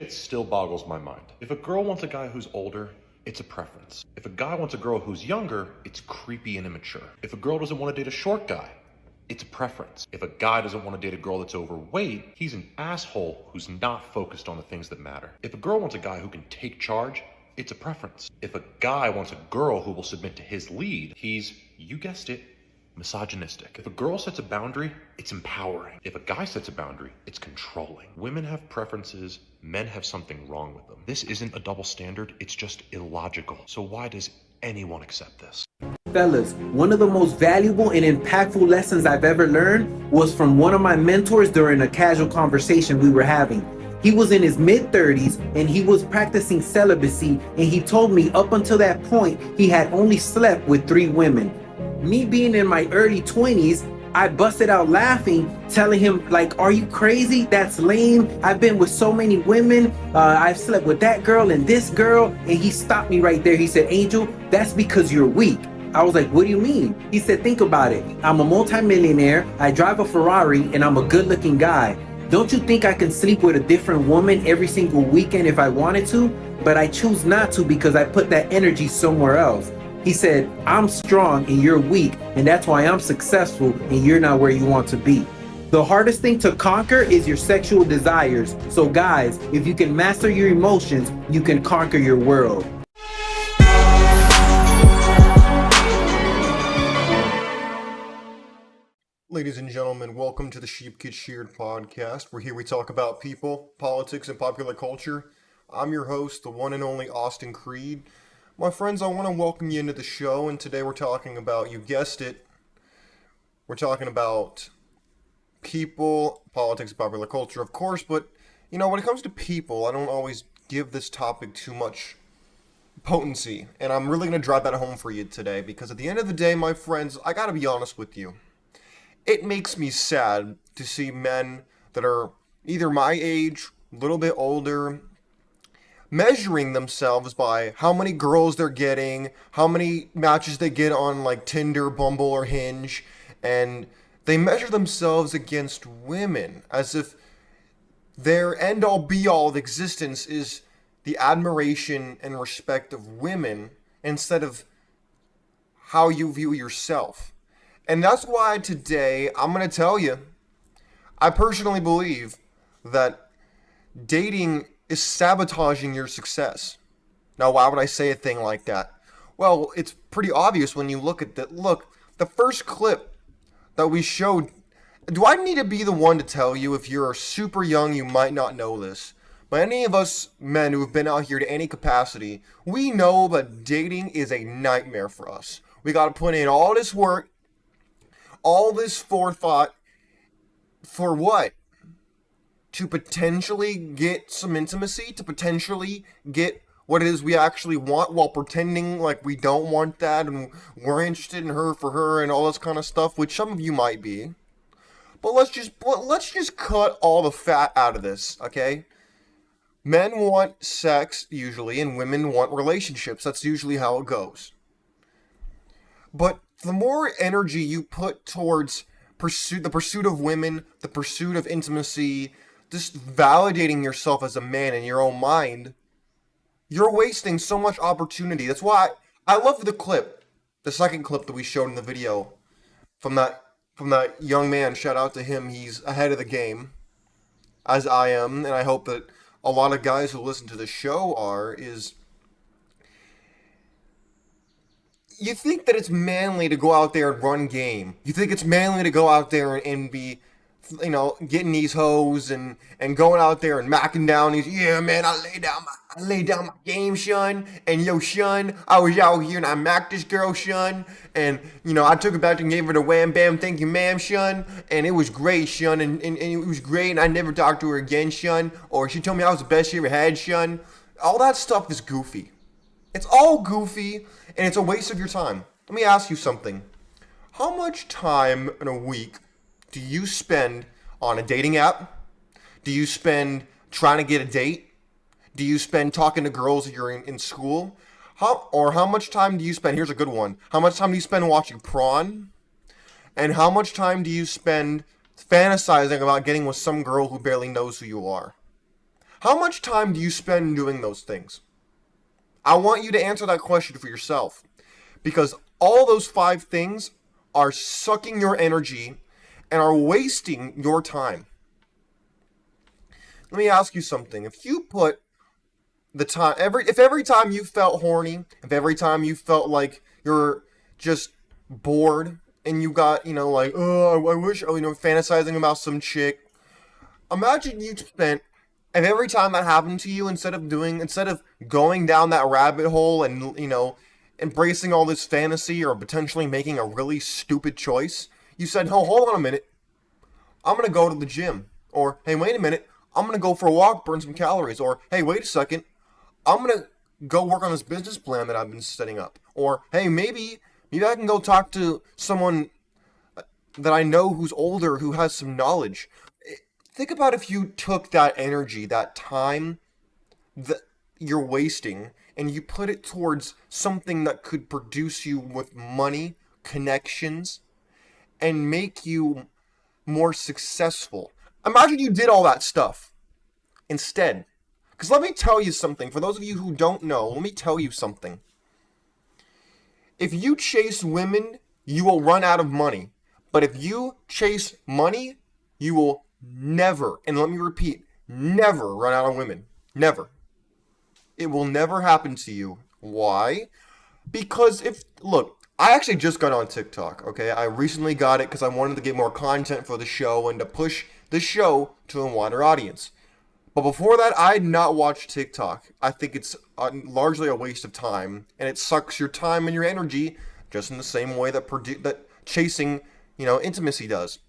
It still boggles my mind. If a girl wants a guy who's older, it's a preference. If a guy wants a girl who's younger, it's creepy and immature. If a girl doesn't want to date a short guy, it's a preference. If a guy doesn't want to date a girl that's overweight, he's an asshole who's not focused on the things that matter. If a girl wants a guy who can take charge, it's a preference. If a guy wants a girl who will submit to his lead, he's, you guessed it, misogynistic. If a girl sets a boundary, it's empowering. If a guy sets a boundary, it's controlling. Women have preferences, men have something wrong with them. This isn't a double standard, it's just illogical. So why does anyone accept this? Fellas, one of the most valuable and impactful lessons I've ever learned was from one of my mentors during a casual conversation we were having. He was in his mid-30s and he was practicing celibacy, and he told me up until that point, he had only slept with 3 women. Me being in my early 20s, I busted out laughing, telling him, like, are you crazy? That's lame. I've been with so many women. I've slept with that girl and this girl. And he stopped me right there. He said, Angel, that's because you're weak. I was like, what do you mean? He said, think about it. I'm a multimillionaire. I drive a Ferrari and I'm a good looking guy. Don't you think I can sleep with a different woman every single weekend if I wanted to? But I choose not to because I put that energy somewhere else. He said, I'm strong and you're weak, and that's why I'm successful and you're not where you want to be. The hardest thing to conquer is your sexual desires. So guys, if you can master your emotions, you can conquer your world. Ladies and gentlemen, welcome to the Sheep Get Sheared Podcast, where here we talk about people, politics, and popular culture. I'm your host, the one and only Austin Creed. My friends, I want to welcome you into the show, and today we're talking about, you guessed it, we're talking about people, politics, popular culture, of course, but, you know, when it comes to people, I don't always give this topic too much potency, and I'm really going to drive that home for you today, because at the end of the day, my friends, I gotta be honest with you. It makes me sad to see men that are either my age, a little bit older, measuring themselves by how many girls they're getting, how many matches they get on like Tinder, Bumble, or Hinge, and they measure themselves against women as if their end-all be-all of existence is the admiration and respect of women instead of how you view yourself. And that's why today I'm going to tell you, I personally believe that dating is sabotaging your success. Now, why would I say a thing like that? Well, it's pretty obvious when you look at that. Look, the first clip that we showed, do I need to be the one to tell you? If you're super young, you might not know this. But any of us men who have been out here to any capacity, we know that dating is a nightmare for us. We got to put in all this work, all this forethought, for what? To potentially get some intimacy, to potentially get what it is we actually want while pretending like we don't want that and we're interested in her for her and all this kind of stuff, which some of you might be. But let's just cut all the fat out of this, okay? Men want sex usually and women want relationships. That's usually how it goes. But the more energy you put towards the pursuit of women, the pursuit of intimacy, just validating yourself as a man in your own mind, you're wasting so much opportunity. That's why I love the clip, the second clip that we showed in the video from that young man. Shout out to him. He's ahead of the game, as I am, and I hope that a lot of guys who listen to the show are. You think that it's manly to go out there and run game. You think it's manly to go out there and be, you know, getting these hoes and going out there and macking down these, yeah, man, I lay down my game, son. And yo, son, I was out here and I macked this girl, son. And, you know, I took her back and gave her the wham bam, thank you, ma'am, son. And it was great, son. And it was great. And I never talked to her again, son. Or she told me I was the best she ever had, son. All that stuff is goofy. It's all goofy and it's a waste of your time. Let me ask you something. How much time in a week do you spend on a dating app? Do you spend trying to get a date? Do you spend talking to girls that you're in school? How much time do you spend, here's a good one, how much time do you spend watching porn? And how much time do you spend fantasizing about getting with some girl who barely knows who you are? How much time do you spend doing those things? I want you to answer that question for yourself. Because all those 5 things are sucking your energy and are wasting your time. Let me ask you something. If you put the time, if every time you felt horny, if every time you felt like you're just bored and you got, like, oh, I wish, fantasizing about some chick. Imagine you spent, and every time that happened to you, instead of going down that rabbit hole and, embracing all this fantasy or potentially making a really stupid choice, you said, oh, hold on a minute. I'm going to go to the gym. Or, hey, wait a minute. I'm going to go for a walk, burn some calories. Or, hey, wait a second. I'm going to go work on this business plan that I've been setting up. Or, hey, maybe I can go talk to someone that I know who's older, who has some knowledge. Think about if you took that energy, that time that you're wasting, and you put it towards something that could produce you with money, connections, and make you more successful. Imagine you did all that stuff instead. Because let me tell you something. For those of you who don't know, let me tell you something. If you chase women, you will run out of money. But if you chase money, you will never, and let me repeat, never run out of women. Never. It will never happen to you. Why? Because look, I actually just got on TikTok, okay? I recently got it because I wanted to get more content for the show and to push the show to a wider audience. But before that, I had not watched TikTok. I think it's largely a waste of time, and it sucks your time and your energy just in the same way that chasing, intimacy does.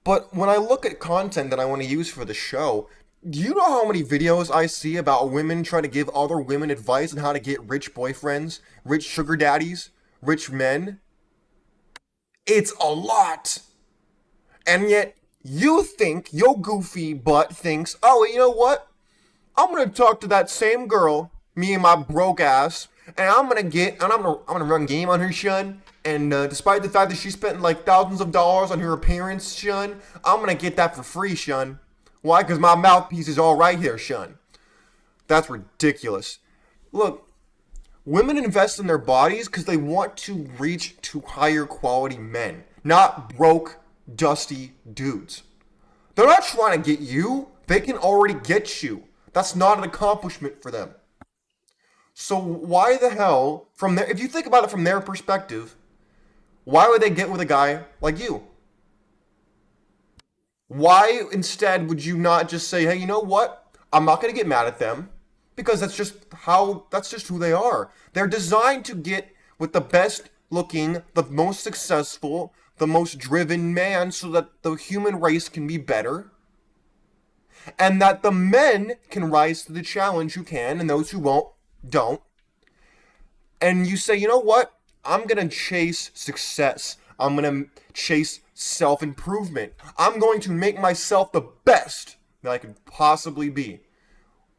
But when I look at content that I want to use for the show, do you know how many videos I see about women trying to give other women advice on how to get rich boyfriends, rich sugar daddies, rich men? It's a lot. And yet, you think, your goofy butt thinks, oh, you know what? I'm going to talk to that same girl, me and my broke ass, and I'm going to run game on her, shun. And despite the fact that she spent like thousands of dollars on her appearance, shun, I'm going to get that for free, shun. Why? Because my mouthpiece is all right here, shun. That's ridiculous. Look, women invest in their bodies because they want to reach to higher quality men, not broke, dusty dudes. They're not trying to get you. They can already get you. That's not an accomplishment for them. So why the hell, if you think about it from their perspective, why would they get with a guy like you? Why instead would you not just say, hey, you know what? I'm not going to get mad at them because that's just who they are. They're designed to get with the best looking, the most successful, the most driven man so that the human race can be better. And that the men can rise to the challenge who can, and those who won't, don't. And you say, you know what? I'm going to chase success. I'm going to chase self-improvement. I'm going to make myself the best that I could possibly be.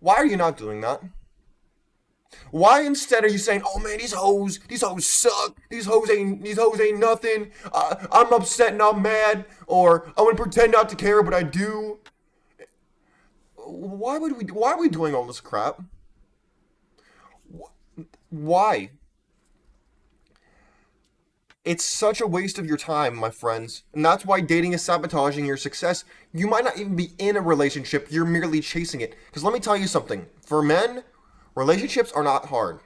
Why are you not doing that? Why instead are you saying, oh man, these hoes suck. These hoes ain't nothing. I'm upset and I'm mad. Or I'm going to pretend not to care, but I do. Why are we doing all this crap? Why? It's such a waste of your time, my friends. And that's why dating is sabotaging your success. You might not even be in a relationship. You're merely chasing it. Because let me tell you something. For men, relationships are not hard.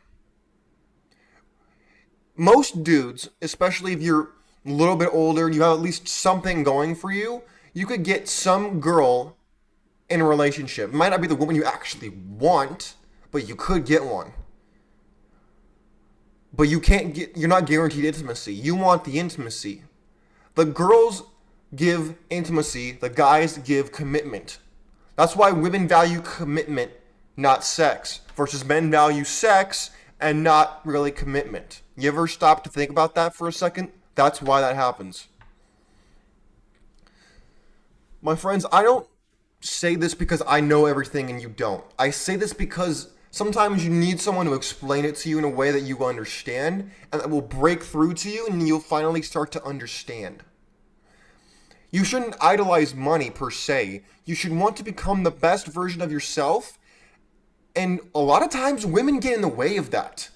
Most dudes, especially if you're a little bit older and you have at least something going for you, you could get some girl in a relationship. It might not be the woman you actually want, but you could get one. But you're not guaranteed intimacy. You want the intimacy. The girls give intimacy, the guys give commitment. That's why women value commitment, not sex, versus men value sex and not really commitment. You ever stop to think about that for a second? That's why that happens. My friends, I don't say this because I know everything and you don't. I say this because sometimes you need someone to explain it to you in a way that you understand and that will break through to you and you'll finally start to understand. You shouldn't idolize money per se. You should want to become the best version of yourself. And a lot of times women get in the way of that.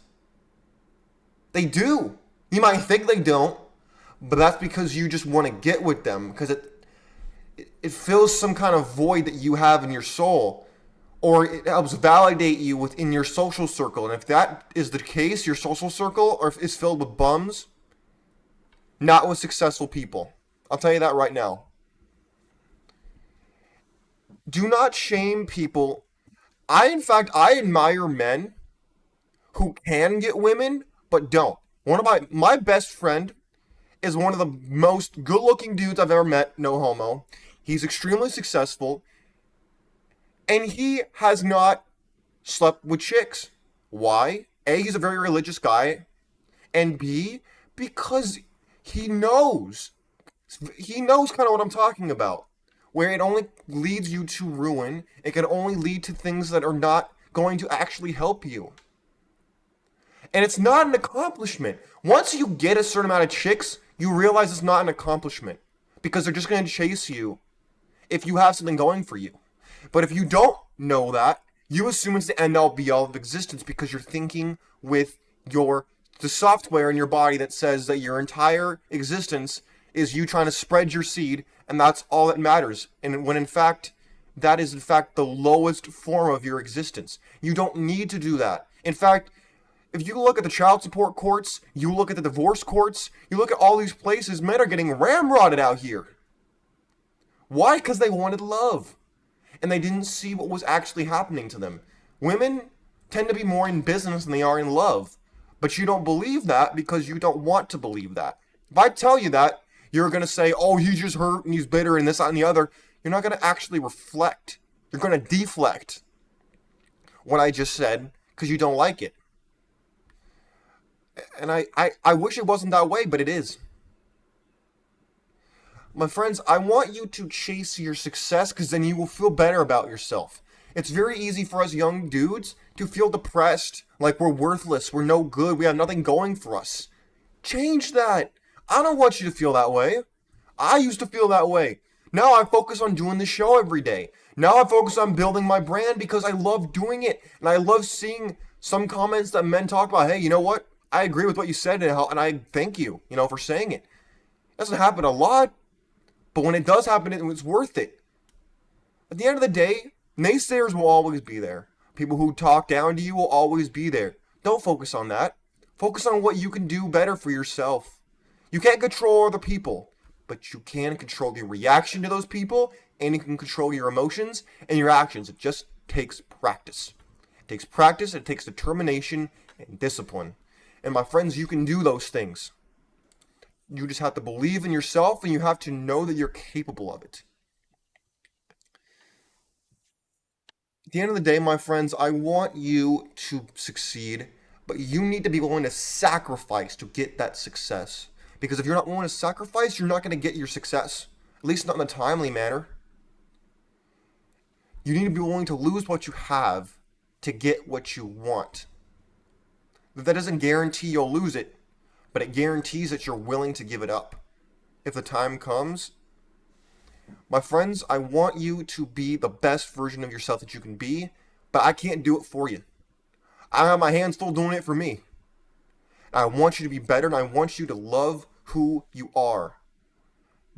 They do. You might think they don't, but that's because you just want to get with them because it fills some kind of void that you have in your soul, or it helps validate you within your social circle. And if that is the case, your social circle or if it's filled with bums, not with successful people. I'll tell you that right now. Do not shame people. I admire men who can get women, but don't. One of my best friend is one of the most good-looking dudes I've ever met, no homo. He's extremely successful, and he has not slept with chicks. Why? A, he's a very religious guy, and B, because he knows kind of what I'm talking about, where it only leads you to ruin. It can only lead to things that are not going to actually help you. And it's not an accomplishment. Once you get a certain amount of chicks, you realize it's not an accomplishment because they're just going to chase you if you have something going for you. But if you don't know that, you assume it's the end all be all of existence because you're thinking with the software in your body that says that your entire existence is you trying to spread your seed, and that's all that matters. And when in fact, that is in fact the lowest form of your existence. You don't need to do that. In fact, if you look at the child support courts, you look at the divorce courts, you look at all these places, men are getting ramrodded out here. Why? Because they wanted love. And they didn't see what was actually happening to them. Women tend to be more in business than they are in love. But you don't believe that because you don't want to believe that. If I tell you that, you're going to say, oh, he's just hurt and he's bitter and this, that, and the other. You're not going to actually reflect. You're going to deflect what I just said because you don't like it. And I wish it wasn't that way, but it is. My friends, I want you to chase your success because then you will feel better about yourself. It's very easy for us young dudes to feel depressed, like we're worthless, we're no good, we have nothing going for us. Change that. I don't want you to feel that way. I used to feel that way. Now I focus on doing the show every day. Now I focus on building my brand because I love doing it. And I love seeing some comments that men talk about, hey, you know what? I agree with what you said and I thank you, for saying it. It doesn't happen a lot, but when it does happen, it's worth it. At the end of the day, naysayers will always be there. People who talk down to you will always be there. Don't focus on that. Focus on what you can do better for yourself. You can't control other people, but you can control your reaction to those people, and you can control your emotions and your actions. It just takes practice. It takes practice, it takes determination and discipline. And my friends, you can do those things. You just have to believe in yourself, and you have to know that you're capable of it. At the end of the day, my friends, I want you to succeed, but you need to be willing to sacrifice to get that success. Because if you're not willing to sacrifice, you're not going to get your success. At least not in a timely manner. You need to be willing to lose what you have to get what you want. That doesn't guarantee you'll lose it, but it guarantees that you're willing to give it up. If the time comes, my friends, I want you to be the best version of yourself that you can be, but I can't do it for you. I have my hands still doing it for me. I want you to be better, and I want you to love who you are.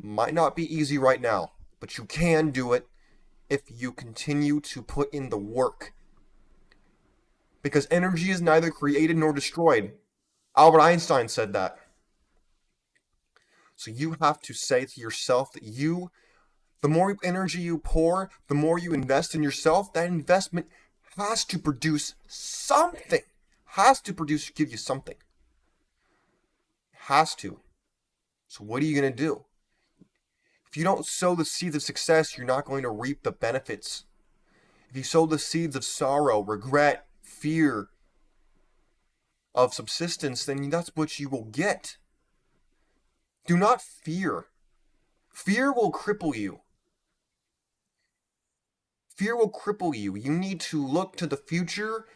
Might not be easy right now, but you can do it if you continue to put in the work. Because energy is neither created nor destroyed. Albert Einstein said that. So you have to say to yourself that the more energy you pour, the more you invest in yourself, that investment has to produce something. Give you something. Has to. So what are you going to do? If you don't sow the seeds of success, you're not going to reap the benefits. If you sow the seeds of sorrow, regret, fear, of subsistence, then that's what you will get. Do not fear. Fear will cripple you. Fear will cripple you. You need to look to the future,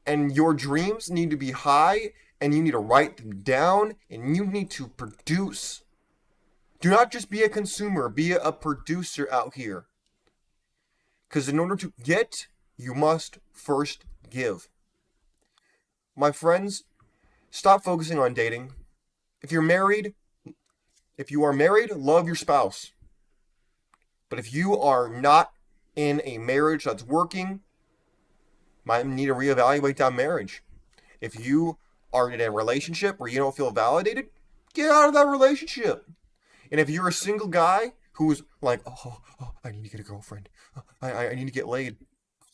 and your dreams need to be high, and you need to write them down, and you need to produce. Do not just be a consumer, be a producer out here. Because in order to get, you must first give. My friends, stop focusing on dating. If you are married, love your spouse. But if you are not in a marriage that's working, might need to reevaluate that marriage. If you are in a relationship where you don't feel validated, get out of that relationship. And if you're a single guy who's like, oh, I need to get a girlfriend. I need to get laid.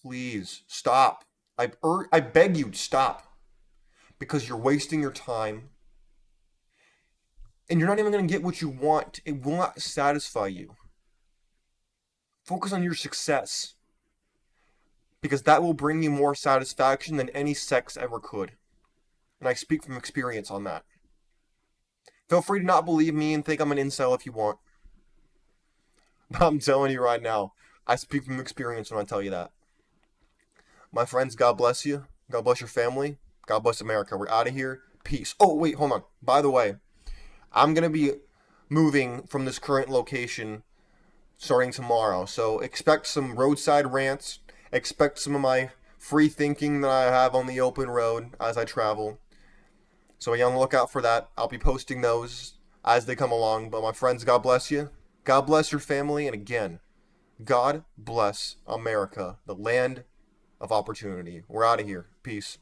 Please stop. I beg you, stop. Because you're wasting your time. And you're not even going to get what you want. It will not satisfy you. Focus on your success. Because that will bring you more satisfaction than any sex ever could. And I speak from experience on that. Feel free to not believe me and think I'm an incel if you want. But I'm telling you right now, I speak from experience when I tell you that. My friends, God bless you. God bless your family. God bless America. We're out of here. Peace. Oh, wait, hold on. By the way, I'm going to be moving from this current location starting tomorrow. So expect some roadside rants. Expect some of my free thinking that I have on the open road as I travel. So be on the lookout for that. I'll be posting those as they come along. But my friends, God bless you. God bless your family. And again, God bless America, the land of opportunity. We're out of here. Peace.